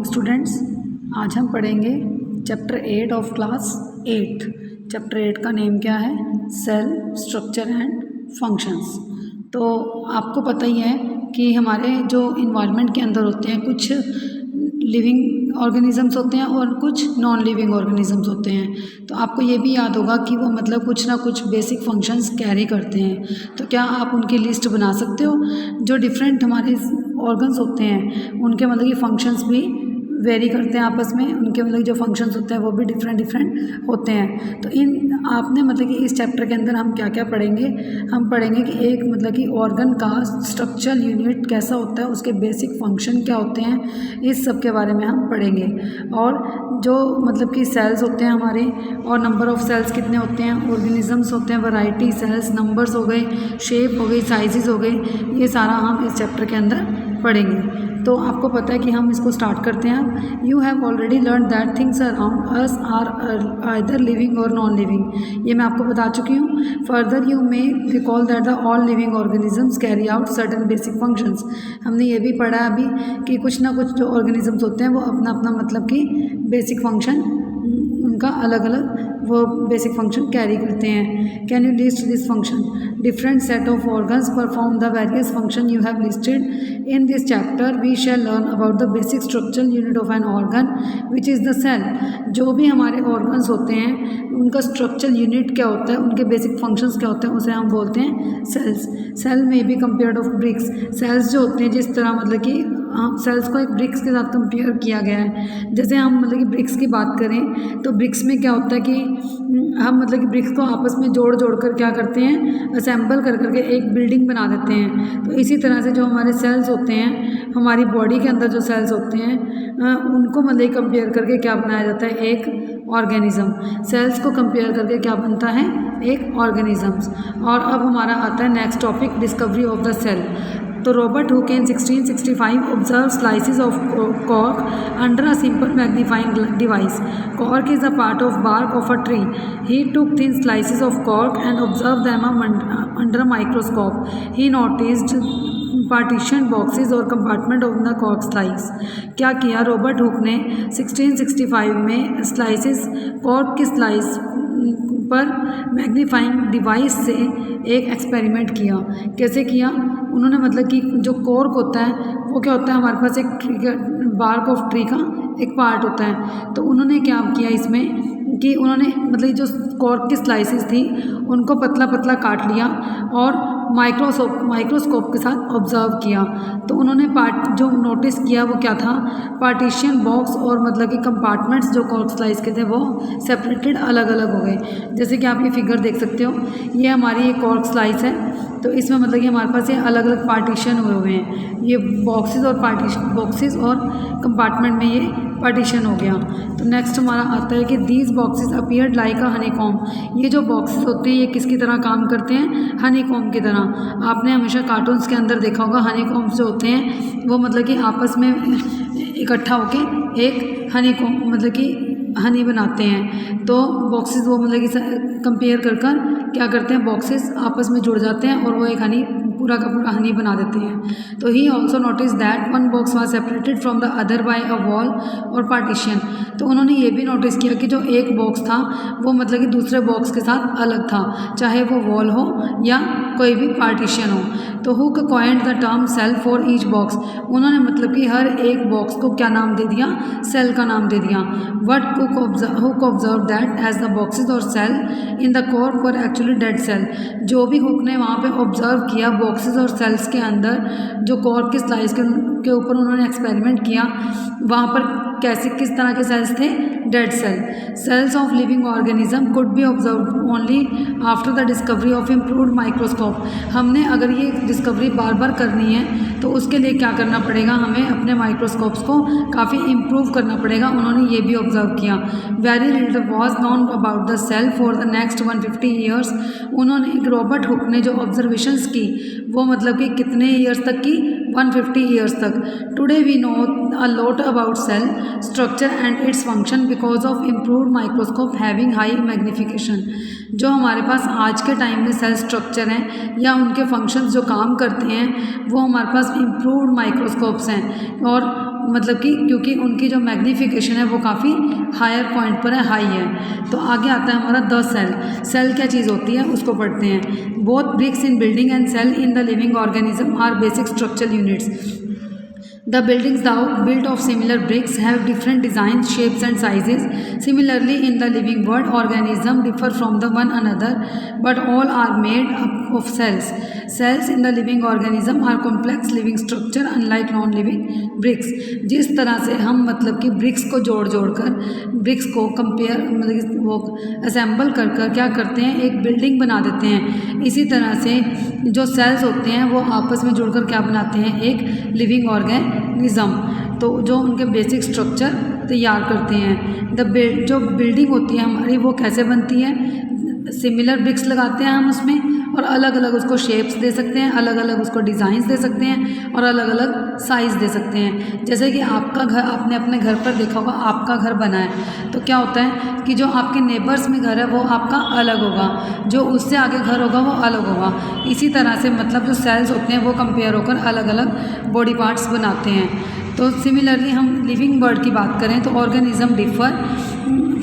Students, आज हम पढ़ेंगे चैप्टर 8 ऑफ क्लास 8। चैप्टर 8 का नेम क्या है? Cell, structure and functions. तो आपको पता ही है कि हमारे जो इन्वायरमेंट के अंदर होते हैं कुछ लिविंग ऑर्गेनिजम्स होते हैं और कुछ नॉन लिविंग ऑर्गेनिजम्स होते हैं। तो आपको ये भी याद होगा कि वो मतलब कुछ ना कुछ बेसिक फंक्शंस कैरी करते हैं। तो क्या आप उनकी लिस्ट बना सकते हो? जो डिफरेंट हमारे ऑर्गन्स होते हैं उनके मतलब कि फंक्शंस भी वेरी करते हैं आपस में, उनके मतलब जो फंक्शंस होते हैं वो भी डिफरेंट होते हैं। तो इन आपने मतलब कि इस चैप्टर के अंदर हम क्या क्या पढ़ेंगे? हम पढ़ेंगे कि एक मतलब कि ऑर्गन का स्ट्रक्चरल यूनिट कैसा होता है, उसके बेसिक फंक्शन क्या होते हैं, इस सब के बारे में हम पढ़ेंगे। और जो मतलब कि सेल्स होते हैं हमारे, और नंबर ऑफ सेल्स कितने होते हैं, ऑर्गेनिजम्स होते हैं, वैरायटी सेल्स, नंबर्स हो गए, शेप हो गई, साइजेस हो गए, ये सारा हम इस चैप्टर के अंदर पढ़ेंगे। तो आपको पता है कि हम इसको स्टार्ट करते हैं। You have already learn that things around us are either living और नॉन लिविंग, ये मैं आपको बता चुकी हूँ। Further you may recall that the all living organisms carry out certain basic functions. हमने ये भी पढ़ा है अभी कि कुछ ना कुछ जो ऑर्गेनिजम्स होते हैं वो अपना अपना मतलब कि बेसिक फंक्शन, उनका अलग अलग वो बेसिक फंक्शन कैरी करते हैं। Can you list this function? Different set of organs perform the various function you have listed in this chapter. We shall learn about the basic structural unit of an organ which is the cell. जो भी हमारे organs होते हैं उनका structural unit क्या होता है, उनके बेसिक फंक्शंस क्या होते हैं, उसे हम बोलते हैं सेल्स। सेल में be compared of bricks. Cells जो होते हैं जिस तरह मतलब कि हम सेल्स को एक ब्रिक्स के साथ कंपेयर किया गया है। जैसे हम मतलब कि ब्रिक्स की बात करें तो ब्रिक्स में क्या होता है कि हम मतलब कि ब्रिक्स को आपस में जोड़ जोड़ कर क्या करते हैं, असेंबल कर करके एक बिल्डिंग बना देते हैं। तो इसी तरह से जो हमारे सेल्स होते हैं, हमारी बॉडी के अंदर जो सेल्स होते हैं उनको मतलब कंपेयर करके क्या बनाया जाता है, एक ऑर्गेनिज्म। सेल्स को कंपेयर करके क्या बनता है, एक ऑर्गेनिजम्स। और अब हमारा आता है next topic, discovery of the cell. तो Robert Hooke in 1665 observed slices of cork under a simple magnifying device. Cork is a part of bark of a tree. He took thin slices of cork and observed them under a microscope. He noticed partition boxes और compartment of the cork slice. क्या किया Robert Hooke ने 1665 में slices, cork की slice पर magnifying device से एक experiment किया। कैसे किया उन्होंने? मतलब कि जो कॉर्क होता है वो क्या होता है, हमारे पास एक ट्री का, बार्क ऑफ ट्री का एक पार्ट होता है। तो उन्होंने क्या किया इसमें कि उन्होंने मतलब जो कॉर्क की स्लाइसेस थी उनको पतला पतला काट लिया और माइक्रोस्कोप के साथ ऑब्जर्व किया। तो उन्होंने जो नोटिस किया वो क्या था, पार्टीशन बॉक्स और मतलब कि कंपार्टमेंट्स जो कॉर्क स्लाइस के थे वो सेपरेटेड अलग अलग हो गए। जैसे कि आप ये फिगर देख सकते हो, ये हमारी एक कॉर्क स्लाइस है। तो इसमें मतलब कि हमारे पास ये अलग अलग पार्टीशन हुए हैं, ये बॉक्सेस और कंपार्टमेंट में ये पार्टीशन हो गया। तो नेक्स्ट हमारा आता है कि these boxes appeared like a Honey comb. ये जो बॉक्सेस होते हैं ये किसकी तरह काम करते हैं, हनी कॉम्ब की तरह। आपने हमेशा कार्टून्स के अंदर देखा होगा हनी कॉम्ब्स जो होते हैं वो मतलब कि आपस में इकट्ठा होके एक हनी कॉम्ब मतलब कि हनी बनाते हैं। तो बॉक्सेस वो मतलब कि कंपेयर कर क्या करते हैं, बॉक्सेस आपस में जुड़ जाते हैं और वो एक हनी पूरा का पूरा हनी बना देते हैं। तो he also notice that one box was separated from the other by a wall और पार्टीशन। तो उन्होंने ये भी नोटिस किया कि जो एक बॉक्स था वो मतलब कि दूसरे बॉक्स के साथ अलग था, चाहे वो वॉल हो या कोई भी पार्टीशन हो। तो Hooke coined the term cell for each box. उन्होंने मतलब कि हर एक बॉक्स को क्या नाम दे दिया, सेल का नाम दे दिया। What Hooke observe that as the boxes और cell in the cork were actually dead cell. जो भी हुक ने वहाँ पे ऑब्जर्व किया बॉक्सेस और सेल्स के अंदर, जो कॉर्क की स्लाइस के ऊपर उन्होंने एक्सपेरिमेंट किया, वहाँ पर कैसे किस तरह के सेल्स थे, dead cell. Cells of living organism could be observe only after the discovery of improved microscope. हमने अगर ये डिस्कवरी बार बार करनी है तो उसके लिए क्या करना पड़ेगा, हमें अपने माइक्रोस्कोप्स को काफ़ी इम्प्रूव करना पड़ेगा। उन्होंने ये भी ऑब्जर्व किया। Very little was known about the cell for the next 150 years. उन्होंने रॉबर्ट हुक ने जो ऑब्जर्वेशंस की वो मतलब कि कितने ईयर्स तक की, 150 ईयर्स तक। Today we know a lot about cell structure and its function because of improved microscope having high magnification. जो हमारे पास आज के टाइम में सेल स्ट्रक्चर हैं या उनके फंक्शंस जो काम करते हैं वो हमारे पास इम्प्रूव्ड माइक्रोस्कोप्स हैं, और मतलब कि क्योंकि उनकी जो मैग्नीफिकेशन है वो काफ़ी हायर पॉइंट पर है, हाई है। तो आगे आता है हमारा द सेल। सेल क्या चीज़ होती है उसको पढ़ते हैं। Both bricks in building and cell in the living organism are basic structural units. The buildings built of similar bricks have different designs, shapes and sizes. Similarly, in the living world, organisms differ from the one another, but all are made up of cells. Cells in the living organism are complex living structure unlike non-living bricks. जिस तरह से हम मतलब कि BRICS को जोड़ कर BRICS को कंपेयर मतलब वो असेंबल कर क्या करते हैं, एक बिल्डिंग बना देते हैं। इसी तरह से जो सेल्स होते हैं वो आपस में जुड़कर क्या बनाते हैं, एक लिविंग ऑर्गेनिज्म। तो जो उनके बेसिक स्ट्रक्चर तैयार करते हैं। जो बिल्डिंग होती है हमारी वो कैसे बनती है, सिमिलर ब्रिक्स लगाते हैं हम उसमें और अलग अलग उसको शेप्स दे सकते हैं, अलग अलग उसको डिज़ाइंस दे सकते हैं और अलग अलग साइज़ दे सकते हैं। जैसे कि आपका घर, आपने अपने घर पर देखा होगा, आपका घर बना है तो क्या होता है कि जो आपके नेबर्स में घर है वो आपका अलग होगा, जो उससे आगे घर होगा वो अलग होगा। इसी तरह से मतलब जो सेल्स होते हैं वो कंपेयर होकर अलग अलग बॉडी पार्ट्स बनाते हैं। तो सिमिलरली हम लिविंग वर्ल्ड की बात करें तो organism differ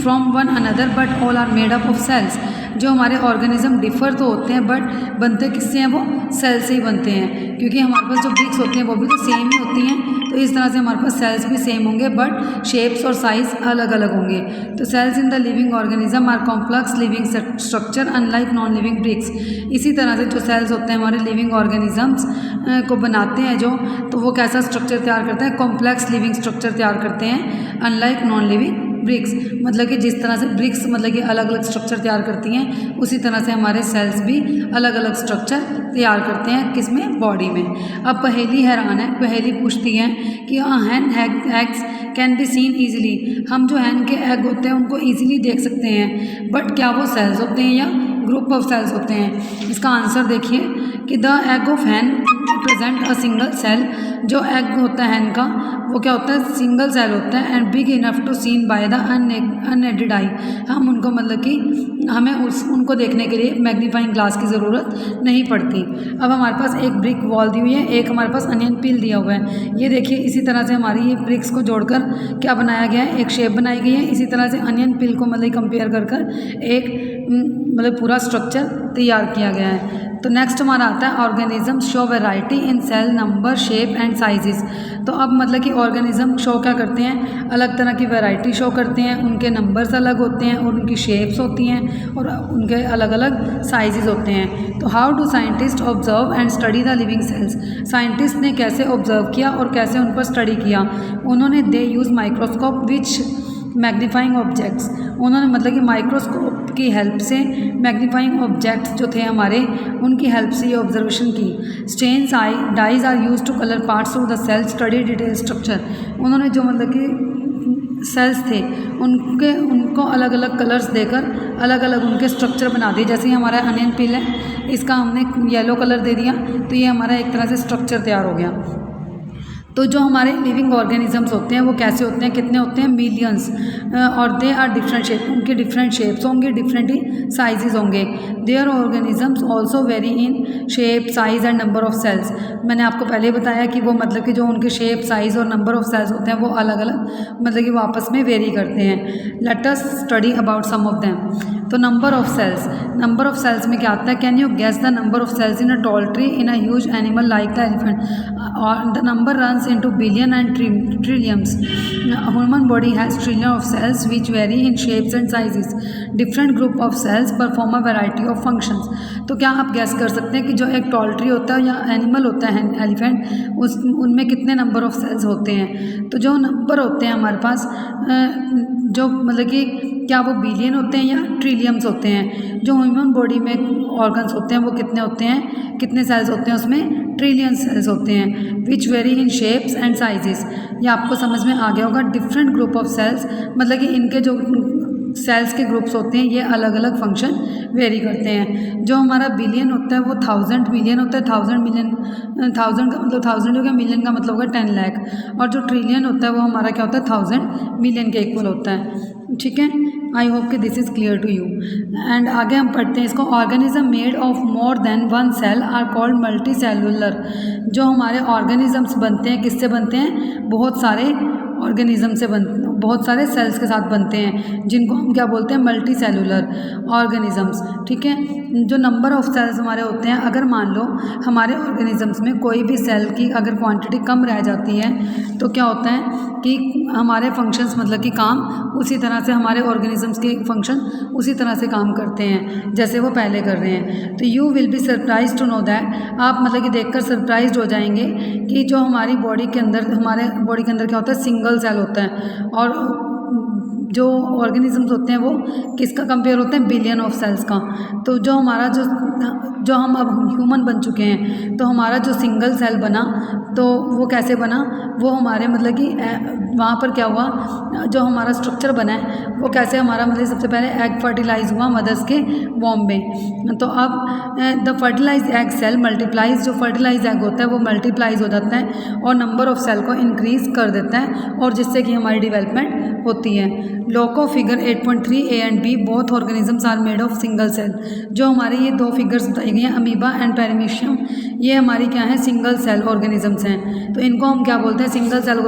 from one another but all are made up of cells. जो हमारे ऑर्गेनिज्म डिफ़र तो होते हैं बट बनते किससे हैं, वो सेल से ही बनते हैं। क्योंकि हमारे पास जो ब्रिक्स होती हैं वो भी तो सेम ही होती हैं, तो इस तरह से हमारे पास सेल्स भी सेम होंगे बट शेप्स और साइज़ अलग अलग होंगे। तो cells in the living organism are complex living structure unlike non living bricks. इसी तरह से जो सेल्स होते हैं हमारे लिविंग ऑर्गेनिजम्स को बनाते हैं जो, तो वो कैसा स्ट्रक्चर तैयार करते हैं, कॉम्प्लेक्स लिविंग स्ट्रक्चर तैयार करते हैं अनलाइक नॉन लिविंग ब्रिक्स। मतलब कि जिस तरह से ब्रिक्स मतलब कि अलग अलग स्ट्रक्चर तैयार करती हैं, उसी तरह से हमारे सेल्स भी अलग अलग स्ट्रक्चर तैयार करते हैं, किसमें, बॉडी में। अब पहेली हैरान है, पहेली पूछती है कि hen eggs can be seen easily. हम जो हैन के एग होते हैं उनको ईजिली देख सकते हैं, बट क्या वो सेल्स होते हैं या ग्रुप ऑफ सेल्स होते हैं? इसका आंसर देखिए कि the egg of hen present a single cell. जो एग होता है हैन का वो क्या होता है, सिंगल सेल होता है and big enough to seen by the unaided eye. हम उनको मतलब कि हमें उनको देखने के लिए मैग्नीफाइंग ग्लास की ज़रूरत नहीं पड़ती। अब हमारे पास एक ब्रिक वॉल दी हुई है, एक हमारे पास अनियन पील दिया हुआ है। ये देखिए इसी तरह से हमारी ये ब्रिक्स को जोड़कर क्या बनाया गया है, एक शेप बनाई गई है। इसी तरह से अनियन पील को मतलब कंपेयर कर एक मतलब पूरा स्ट्रक्चर तैयार किया गया है। तो नेक्स्ट हमारा आता है organism show variety in cell number shape and sizes. तो अब मतलब कि ऑर्गेनिज्म शो क्या करते हैं, अलग तरह की वैरायटी शो करते हैं, उनके नंबर्स अलग होते हैं और उनकी शेप्स होती हैं और उनके अलग अलग साइजेस होते हैं। तो how do scientist observe and study the living cells. Scientist ने कैसे ऑब्जर्व किया और कैसे उन पर स्टडी किया? उन्होंने दे यूज़ माइक्रोस्कोप विच मैग्नीफाइंग ऑब्जेक्ट्स। उन्होंने मतलब कि माइक्रोस्कोप की हेल्प से मैग्नीफाइंग ऑब्जेक्ट्स जो थे हमारे, उनकी हेल्प से ये ऑब्जर्वेशन की। Stains dyes are use to colour parts of the cell, study detail structure. उन्होंने जो मतलब कि सेल्स थे उनको अलग अलग कलर्स देकर अलग अलग उनके स्ट्रक्चर बना दिए। जैसे ही हमारा अनियन पील है, इसका हमने येलो कलर दे दिया तो ये हमारा एक तरह से स्ट्रक्चर तैयार हो गया। तो जो हमारे लिविंग ऑर्गेनिजम्स होते हैं वो कैसे होते हैं, कितने होते हैं, मिलियंस, और दे आर डिफरेंट शेप। उनके डिफरेंट शेप्स होंगे, डिफरेंट ही साइजेस होंगे। Their organisms also vary in shape, size and number of cells. मैंने आपको पहले ही बताया कि वो मतलब कि जो उनके शेप, साइज़ और नंबर ऑफ सेल्स होते हैं वो अलग अलग मतलब कि वो आपस में वेरी करते हैं। Let us study about some of them. तो number of cells, number of cells में क्या आता है, can you guess the number of cells in a tall tree in a huge animal like the elephant. और the number runs into billion and trillions. Human body has trillion of cells which vary in shapes and sizes. Different group of cells perform a variety of functions. तो क्या आप gas कर सकते हैं कि जो एक टॉल ट्री होता है या एनिमल होता है एलिफेंट, उनमें कितने नंबर ऑफ सेल्स होते हैं? तो जो नंबर होते हैं हमारे पास जो मतलब कि क्या वो बिलियन होते हैं या ट्रिलियंस होते हैं? जो ह्यूमन बॉडी में ऑर्गन्स होते हैं वो कितने होते हैं, कितने सेल्स होते हैं उसमें? ट्रिलियन सेल्स होते हैं। Which very in shapes and sizes. ये आपको समझ में आ गया होगा। डिफरेंट ग्रुप ऑफ सेल्स मतलब कि इनके जो सेल्स के ग्रुप्स होते हैं ये अलग अलग फंक्शन वेरी करते हैं। जो हमारा बिलियन होता है वो 1000 मिलियन होता है। 1000 मिलियन, 1000 का मतलब 1000 हो गया, मिलियन का मतलब होगा 10 लाख। और जो ट्रिलियन होता है वो हमारा क्या होता है, 1000 मिलियन के इक्वल होता है। ठीक है, आई होप कि this is clear to you. And आगे हम पढ़ते हैं इसको। Organism made of more than one cell are called multicellular. जो हमारे ऑर्गेनिजम्स बनते हैं किससे बनते हैं, बहुत सारे ऑर्गेनिज्म से बहुत सारे सेल्स के साथ बनते हैं, जिनको हम क्या बोलते हैं, मल्टी सेलुलर ऑर्गेनिजम्स। ठीक है, जो नंबर ऑफ सेल्स हमारे होते हैं, अगर मान लो हमारे ऑर्गेनिजम्स में कोई भी सेल की अगर क्वांटिटी कम रह जाती है तो क्या होता है कि हमारे फंक्शंस मतलब कि काम उसी तरह से, हमारे ऑर्गेनिजम्स के फंक्शन उसी तरह से काम करते हैं जैसे वो पहले कर रहे हैं। तो you will be surprise to know that, आप मतलब कि देखकर सरप्राइज हो जाएंगे कि जो हमारी बॉडी के अंदर, हमारे बॉडी के अंदर क्या होता है, सिंगल सेल होता है, और जो ऑर्गेनिजम्स होते हैं वो किसका कंपेयर होते हैं, बिलियन ऑफ सेल्स का। तो जो हमारा जो हम अब ह्यूमन बन चुके हैं, तो हमारा जो सिंगल सेल बना तो वो कैसे बना, वो हमारे मतलब कि वहाँ पर क्या हुआ, जो हमारा स्ट्रक्चर बना है वो कैसे, हमारा मतलब सबसे पहले एग फर्टिलाइज हुआ मदर्स के वॉम्ब में। तो अब the fertilise egg cell multiplies, जो फर्टिलाइज एग होता है वो मल्टीप्लाइज हो जाता है और नंबर ऑफ सेल को इंक्रीज कर देता है, और जिससे कि हमारी डेवलपमेंट होती है। लोको figure 8.3 A and B both organisms are made of single cell. जो हमारे ये दो फिगर्स बताई गई हैं, अमीबा एंड पैरामीशियम, ये हमारी क्या है, सिंगल सेल ऑर्गेनिजम्स हैं। तो इनको हम क्या बोलते हैं, सिंगल सेल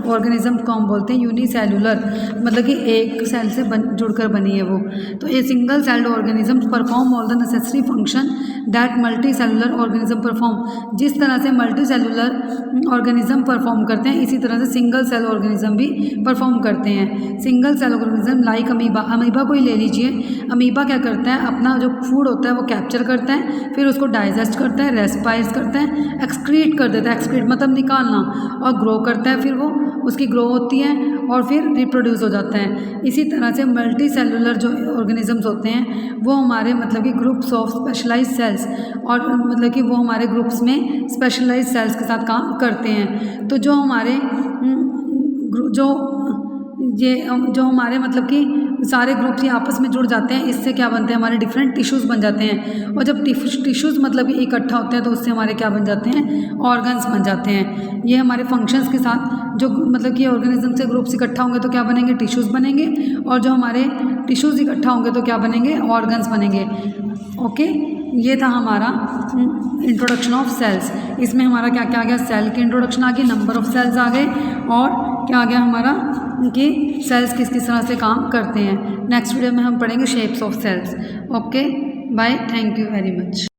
ऑर्गेनिज्म को हम बोलते हैं यूनिसेलुलर, मतलब कि एक सेल से जुड़कर बनी है वो। तो ये single celled organisms perform all the necessary function that multi cellular organism perform. जिस तरह से मल्टी सेलुलर ऑर्गेनिज्म परफॉर्म करते हैं, इसी तरह से सिंगल सेल ऑर्गेनिज्म भी परफॉर्म करते हैं। Single cell organism like amoeba, amoeba को ही ले लीजिए। अमीबा क्या करता है, अपना जो फूड होता है वो कैप्चर करता है, फिर उसको डाइजेस्ट करता है, रेस्पायर्स करता है, एक्सक्रीट कर देता है, एक्सक्रीट मतलब निकालना, और ग्रो करता है, फिर वो उसकी ग्रो होती है और फिर रिप्रोड्यूस हो जाता है। इसी तरह से मल्टी सेलुलर जो ऑर्गेनिजम्स होते हैं वो हमारे मतलब कि ग्रुप्स ऑफ स्पेशलाइज सेल्स, और मतलब कि वो हमारे ग्रुप्स में स्पेशलाइज सेल्स के साथ काम करते हैं। तो जो हमारे जो हमारे मतलब कि सारे ग्रुप्स ये आपस में जुड़ जाते हैं, इससे क्या बनते हैं, हमारे डिफरेंट टिश्यूज़ बन जाते हैं, और जब टिश्यूज़ मतलब कि इकट्ठा होते हैं तो उससे हमारे क्या बन जाते हैं, ऑर्गन्स बन जाते हैं। ये हमारे फंक्शंस के साथ जो मतलब कि ऑर्गेनिज्म से ग्रुप्स इकट्ठा होंगे तो क्या बनेंगे, टिश्यूज़ बनेंगे, और जो हमारे टिश्यूज़ इकट्ठा होंगे तो क्या बनेंगे, ऑर्गन्स बनेंगे। ओके, ये था हमारा इंट्रोडक्शन ऑफ सेल्स। इसमें हमारा क्या क्या आ गया, सेल की इंट्रोडक्शन आ गई, नंबर ऑफ सेल्स आ गए, और क्या आ गया हमारा कि सेल्स किस किस तरह से काम करते हैं। नेक्स्ट वीडियो में हम पढ़ेंगे shapes of cells. Okay bye, thank you very much.